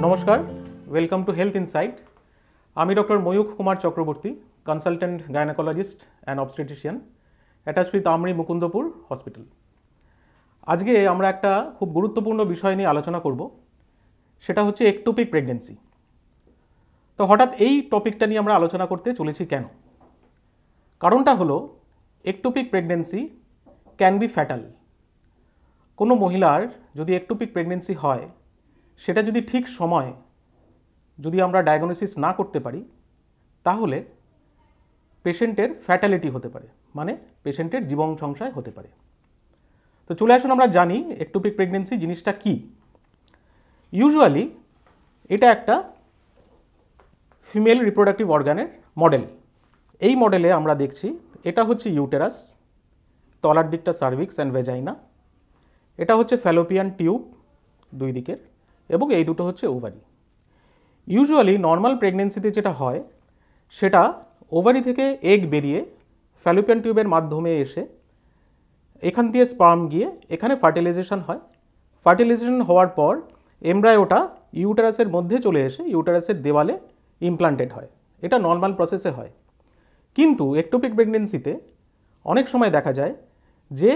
নমস্কার, welcome to health insight. আমি doctor Mayukh Kumar Chakraborty, consultant gynaecologist and obstetrician, attached with AMRI Mukundapur hospital. আজকে আমরা একটা খুব গুরুত্বপূর্ণ বিষয় নিয়ে আলোচনা করব, সেটা হচ্ছে একটোপিক প্রেগনেন্সি। তো হঠাৎ এই টপিকটা নিয়ে আমরা আলোচনা করতে চলেছি কেন? কারণটা হলো ectopic pregnancy can be fatal. কোনো মহিলার যদি একটোপিক প্রেগনেন্সি হয়, সেটা যদি ঠিক সময় যদি আমরা ডায়াগনোসিস না করতে পারি, তাহলে পেশেন্টের ফ্যাটালিটি হতে পারে, মানে পেশেন্টের জীবন সংশয় হতে পারে। তো চলে আসুন আমরা জানি একটোপিক প্রেগনেন্সি জিনিসটা কি। ইউজুয়ালি এটা একটা ফিমেল রিপ্রোডাক্টিভ অর্গানের মডেল। এই মডেলে আমরা দেখছি এটা হচ্ছে ইউটেরাস, তলার দিকটা সার্ভিক্স অ্যান্ড ভেজাইনা, এটা হচ্ছে ফ্যালোপিয়ান টিউব দুই দিকের, এবং এই দুটো হচ্ছে ওভারি। ইউজুয়ালি নর্মাল প্রেগনেন্সিতে যেটা হয়, সেটা ওভারি থেকে এগ বেরিয়ে ফ্যালোপিয়ান টিউবের মাধ্যমে এসে এখান দিয়ে স্পার্ম গিয়ে এখানে ফার্টিলাইজেশন হয়। ফার্টিলাইজেশন হওয়ার পর এমব্রায়োটা ইউটেরাসের মধ্যে চলে এসে ইউটেরাসের দেওয়ালে ইমপ্লান্টেড হয়। এটা নর্মাল প্রসেসে হয়। কিন্তু একটোপিক প্রেগনেন্সিতে অনেক সময় দেখা যায় যে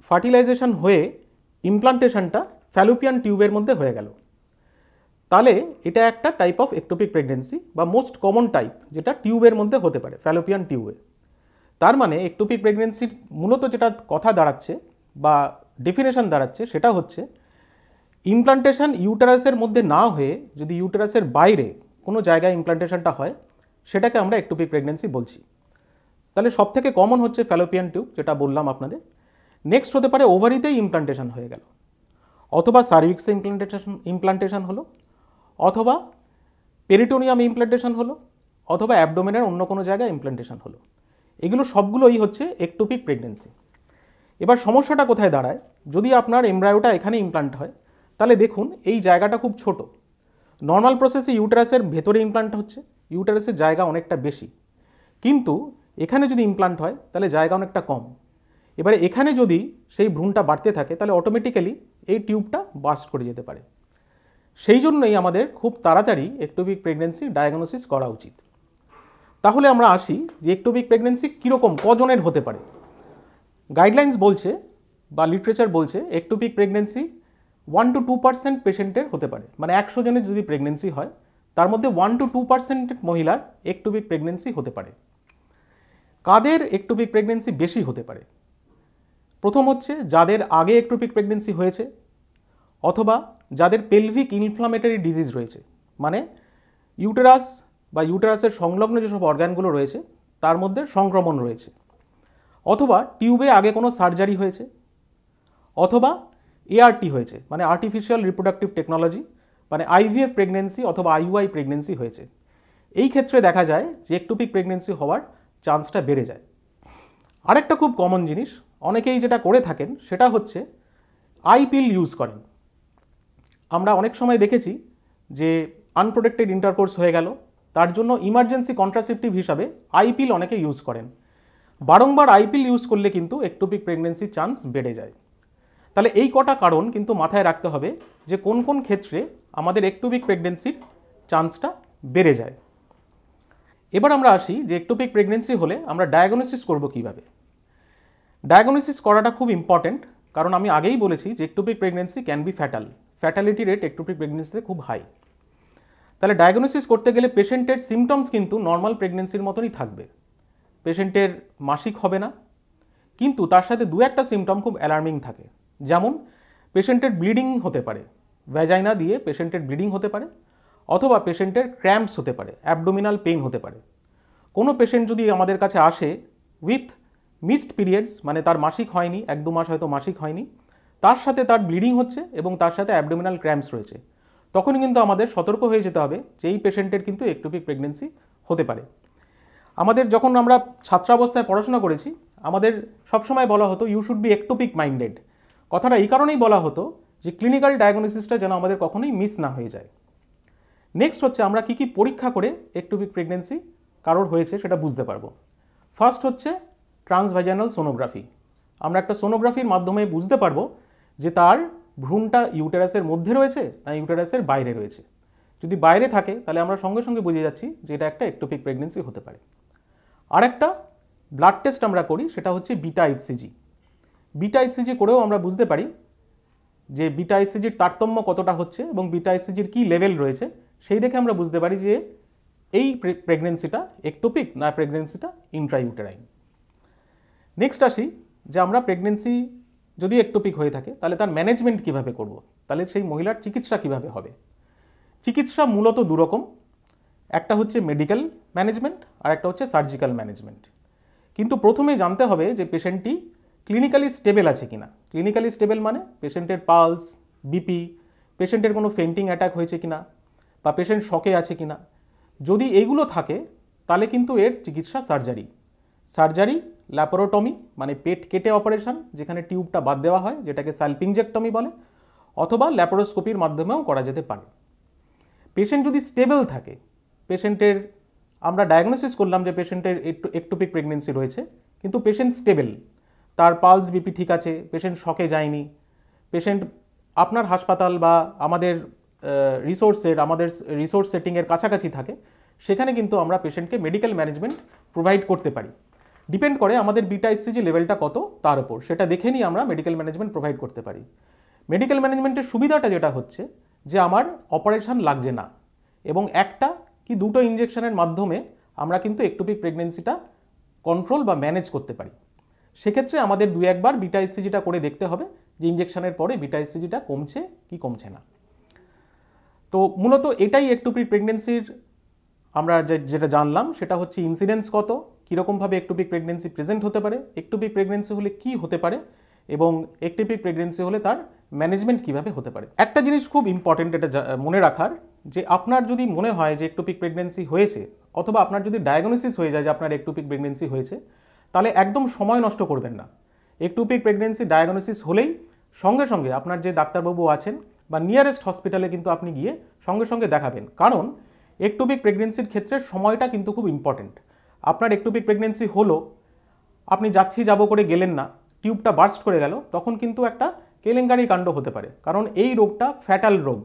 ফার্টিলাইজেশন হয়ে ইমপ্লান্টেশনটা ফ্যালোপিয়ান টিউবের মধ্যে হয়ে গেল। তাহলে এটা একটা টাইপ অফ একটোপিক প্রেগনেন্সি বা মোস্ট কমন টাইপ, যেটা টিউবের মধ্যে হতে পারে, ফ্যালোপিয়ান টিউবে। তার মানে একটোপিক প্রেগনেন্সির মূলত যেটা কথা দাঁড়াচ্ছে বা ডেফিনেশন দাঁড়াচ্ছে, সেটা হচ্ছে ইমপ্লান্টেশন ইউটেরাসের মধ্যে না হয়ে যদি ইউটেরাসের বাইরে কোনো জায়গায় ইমপ্লান্টেশনটা হয়, সেটাকে আমরা একটোপিক প্রেগনেন্সি বলছি। তাহলে সব থেকে কমন হচ্ছে ফ্যালোপিয়ান টিউব, যেটা বললাম আপনাদের। নেক্সট হতে পারে ওভারিতেই ইমপ্লান্টেশন হয়ে গেল, অথবা সার্ভিক্সে ইমপ্লান্টেশন হলো, অথবা পেরিটোনিয়াম ইমপ্লান্টেশন হলো, অথবা অ্যাবডোমেনের অন্য কোনো জায়গায় ইমপ্লান্টেশন হলো। এগুলো সবগুলোই হচ্ছে একটোপিক প্রেগনেন্সি। এবার সমস্যাটা কোথায় দাঁড়ায়? যদি আপনার এমব্রায়োটা এখানে ইমপ্লান্ট হয়, তাহলে দেখুন এই জায়গাটা খুব ছোট। নর্মাল প্রসেসে ইউটেরাসের ভেতরে ইমপ্লান্ট হচ্ছে, ইউটেরাসের জায়গা অনেকটা বেশি। কিন্তু এখানে যদি ইমপ্লান্ট হয়, তাহলে জায়গা অনেকটা কম। এবারে এখানে যদি সেই ভ্রূণটা বাড়তে থাকে, তাহলে অটোমেটিক্যালি এই টিউবটা বার্স্ট করে যেতে পারে। সেই জন্যই আমাদের খুব তাড়াতাড়ি একটোপিক প্রেগনেন্সি ডায়াগনোসিস করা উচিত। তাহলে আমরা আসি যে একটোপিক প্রেগনেন্সি কীরকম, কজনের হতে পারে। গাইডলাইন্স বলছে বা লিটারেচার বলছে একটোপিক প্রেগনেন্সি 1 to 2% পেশেন্টের হতে পারে। মানে 100 জনের যদি প্রেগনেন্সি হয়, তার মধ্যে 1 to 2% মহিলার একটোপিক প্রেগনেন্সি হতে পারে। কাদের একটোপিক প্রেগনেন্সি বেশি হতে পারে? প্রথম হচ্ছে যাদের আগে একটোপিক প্রেগনেন্সি হয়েছে, অথবা যাদের পেলভিক ইনফ্লামেটরি ডিজিজ রয়েছে, মানে ইউটেরাস বা ইউটেরাসের সংলগ্ন যেসব অর্গানগুলো রয়েছে তার মধ্যে সংক্রমণ রয়েছে, অথবা টিউবে আগে কোনো সার্জারি হয়েছে, অথবা এআরটি হয়েছে, মানে আর্টিফিশিয়াল রিপ্রোডাক্টিভ টেকনোলজি, মানে আইভিএফ প্রেগনেন্সি অথবা আইইউআই প্রেগনেন্সি হয়েছে। এই ক্ষেত্রে দেখা যায় যে একটোপিক প্রেগনেন্সি হওয়ার চান্সটা বেড়ে যায়। আরেকটা খুব কমন জিনিস অনেকেই যেটা করে থাকেন, সেটা হচ্ছে আই পিল ইউজ করেন। আমরা অনেক সময় দেখেছি যে আনপ্রোটেক্টেড ইন্টারকোর্স হয়ে গেল, তার জন্য ইমার্জেন্সি কন্ট্রাসেপটিভ হিসাবে আই পিল অনেকে ইউজ করেন। বারংবার আই পিল ইউজ করলে কিন্তু একটোপিক প্রেগনেন্সির চান্স বেড়ে যায়। তাহলে এই কটা কারণ কিন্তু মাথায় রাখতে হবে যে কোন কোন ক্ষেত্রে আমাদের একটোপিক প্রেগনেন্সির চান্সটা বেড়ে যায়। এবার আমরা আসি যে একটোপিক প্রেগনেন্সি হলে আমরা ডায়াগনোসিস করব কীভাবে। ডায়াগনোসিস করাটা খুব ইম্পর্টেন্ট, কারণ আমি আগেই বলেছি যে ectopic pregnancy can be fatal. Fatality rate ectopic প্রেগনেন্সিতে খুব হাই। তাহলে ডায়াগনোসিস করতে গেলে পেশেন্টের সিমটমস কিন্তু নর্মাল প্রেগনেন্সির মতনই থাকবে। পেশেন্টের মাসিক হবে না, কিন্তু তার সাথে দু একটা সিমটম খুব অ্যালার্মিং থাকে। যেমন পেশেন্টের ব্লিডিং হতে পারে, ভ্যাজাইনা দিয়ে পেশেন্টের ব্লিডিং হতে পারে, অথবা পেশেন্টের ক্র্যাম্পস হতে পারে, অ্যাবডোমিনাল পেইন হতে পারে। কোনো পেশেন্ট যদি আমাদের কাছে আসে উইথ মিসড পিরিয়ডস, মানে তার মাসিক হয়নি, 1-2 মাস হয়তো মাসিক হয়নি, তার সাথে তার ব্লিডিং হচ্ছে এবং তার সাথে অ্যাবডোমিনাল ক্র্যাম্পস রয়েছে, তখনই কিন্তু আমাদের সতর্ক হয়ে যেতে হবে যে এই পেশেন্টের কিন্তু একটোপিক প্রেগনেন্সি হতে পারে। আমাদের যখন আমরা ছাত্রাবস্থায় পড়াশোনা করেছি, আমাদের সবসময় বলা হতো ইউ শুড বি একটোপিক মাইন্ডেড। কথাটা এই কারণেই বলা হতো যে ক্লিনিক্যাল ডায়াগনোসিসটা যেন আমাদের কখনোই মিস না হয়ে যায়। নেক্সট হচ্ছে আমরা কী কী পরীক্ষা করে একটোপিক প্রেগনেন্সি কারোর হয়েছে সেটা বুঝতে পারবো। ফার্স্ট হচ্ছে ট্রান্সভ্যাজাইনাল সোনোগ্রাফি। আমরা একটা সোনোগ্রাফির মাধ্যমে বুঝতে পারবো যে তার ভ্রূণটা ইউটেরাসের মধ্যে রয়েছে না ইউটেরাসের বাইরে রয়েছে। যদি বাইরে থাকে তাহলে আমরা সঙ্গে সঙ্গে বুঝে যাচ্ছি যে এটা একটা একটোপিক প্রেগনেন্সি হতে পারে। আরেকটা ব্লাড টেস্ট আমরা করি, সেটা হচ্ছে বিটা এইচসিজি। বিটা এইচসিজি করেও আমরা বুঝতে পারি যে বিটা এইচসিজির তারতম্য কতটা হচ্ছে এবং বিটা এইচসিজির কী লেভেল রয়েছে, সেই দেখে আমরা বুঝতে পারি যে এই প্রেগনেন্সিটা একটোপিক না প্রেগনেন্সিটা ইন্ট্রাইউটেরাইন। নেক্সট আসি যে আমরা প্রেগনেন্সি যদি একটোপিক হয়ে থাকে তাহলে তার ম্যানেজমেন্ট কিভাবে করব, তাহলে সেই মহিলার চিকিৎসা কিভাবে হবে। চিকিৎসা মূলত দুরকম, একটা হচ্ছে মেডিকেল ম্যানেজমেন্ট আর একটা হচ্ছে সার্জিক্যাল ম্যানেজমেন্ট। কিন্তু প্রথমে জানতে হবে যে পেশেন্টটি ক্লিনিক্যালি স্টেবল আছে কিনা। ক্লিনিক্যালি স্টেবল মানে পেশেন্টের পালস, বিপি, পেশেন্টের কোনো ফেন্টিং অ্যাটাক হয়েছে কিনা বা পেশেন্ট শকে আছে কিনা। যদি এইগুলো থাকে তাহলে কিন্তু এর চিকিৎসা সার্জারি, ল্যাপারোটমি মানে পেট কেটে অপারেশন যেখানে টিউবটা বাদ দেওয়া হয়, যেটাকে সালপিংজেক্টমি বলে, অথবা ল্যাপারোস্কোপির মাধ্যমেও করা যেতে পারে। পেশেন্ট যদি স্টেবল থাকে, পেশেন্টের আমরা ডায়াগনোসিস করলাম যে পেশেন্টের একটোপিক প্রেগনেন্সি রয়েছে, কিন্তু পেশেন্ট স্টেবল, তার পালস বিপি ঠিক আছে, পেশেন্ট শকে যায়নি, পেশেন্ট আপনার হাসপাতাল বা আমাদের রিসোর্স সেটিংয়ের কাছাকাছি থাকে, সেখানে কিন্তু আমরা পেশেন্টকে মেডিকেল ম্যানেজমেন্ট প্রোভাইড করতে পারি। ডিপেন্ড করে আমাদের বিটা এইচসিজি লেভেলটা কত তার উপর, সেটা দেখে নিয়ে আমরা মেডিকেল ম্যানেজমেন্ট প্রোভাইড করতে পারি। মেডিকেল ম্যানেজমেন্টের সুবিধাটা যেটা হচ্ছে যে আমার অপারেশন লাগছে না এবং একটা কি দুটো ইনজেকশনের মাধ্যমে আমরা কিন্তু একটোপিক প্রেগনেন্সিটা কন্ট্রোল বা ম্যানেজ করতে পারি। সেক্ষেত্রে আমাদের 2-1 বার বিটা এইচসিজিটা করে দেখতে হবে যে ইনজেকশনের পরে বিটা এইচসিজিটা কমছে কি কমছে না। তো মূলত এটাই একটোপিক প্রেগনেন্সির আমরা যেটা জানলাম সেটা হচ্ছে ইনসিডেন্স কত, কীরকমভাবে একটোপিক প্রেগনেন্সি প্রেজেন্ট হতে পারে, একটোপিক প্রেগনেন্সি হলে কি হতে পারে এবং একটোপিক প্রেগনেন্সি হলে তার ম্যানেজমেন্ট কিভাবে হতে পারে। একটা জিনিস খুব ইম্পর্টেন্ট এটা মনে রাখার, যে আপনার যদি মনে হয় যে একটোপিক প্রেগনেন্সি হয়েছে অথবা আপনার যদি ডায়াগনোসিস হয়ে যায় যে আপনার একটোপিক প্রেগনেন্সি হয়েছে, তাহলে একদম সময় নষ্ট করবেন না। একটোপিক প্রেগনেন্সি ডায়াগনোসিস হলেই সঙ্গে সঙ্গে আপনার যে ডাক্তারবাবু আছেন বা নিয়ারেস্ট হসপিটালে কিন্তু আপনি গিয়ে সঙ্গে সঙ্গে দেখাবেন। কারণ একটোপিক প্রেগনেন্সির ক্ষেত্রে সময়টা কিন্তু খুব ইম্পর্টেন্ট। আপনার একটোপিক প্রেগনেন্সি হলো, আপনি যাব করে গেলেন না, টিউবটা বার্স্ট করে গেল, তখন কিন্তু একটা কেলেঙ্কারি কাণ্ড হতে পারে। কারণ এই রোগটা ফ্যাটাল রোগ।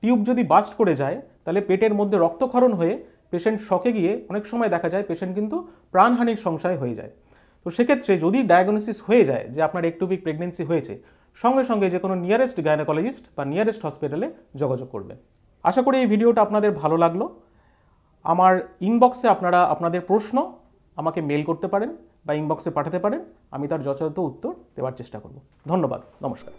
টিউব যদি বার্স্ট করে যায় তাহলে পেটের মধ্যে রক্তক্ষরণ হয়ে পেশেন্ট শকে গিয়ে অনেক সময় দেখা যায় পেশেন্ট কিন্তু প্রাণহানির সংশয় হয়ে যায়। তো সেক্ষেত্রে যদি ডায়াগনোসিস হয়ে যায় যে আপনার একটোপিক প্রেগনেন্সি হয়েছে, সঙ্গে সঙ্গে যে কোনো নিয়ারেস্ট গাইনোকোলজিস্ট বা নিয়ারেস্ট হসপিটালে যোগাযোগ করবেন। আশা করি এই ভিডিওটা আপনাদের ভালো লাগলো। আমার ইনবক্সে আপনারা আপনাদের প্রশ্ন আমাকে মেল করতে পারেন বা ইনবক্সে পাঠাতে পারেন, আমি তার যথাযথ উত্তর দেওয়ার চেষ্টা করব। ধন্যবাদ, নমস্কার।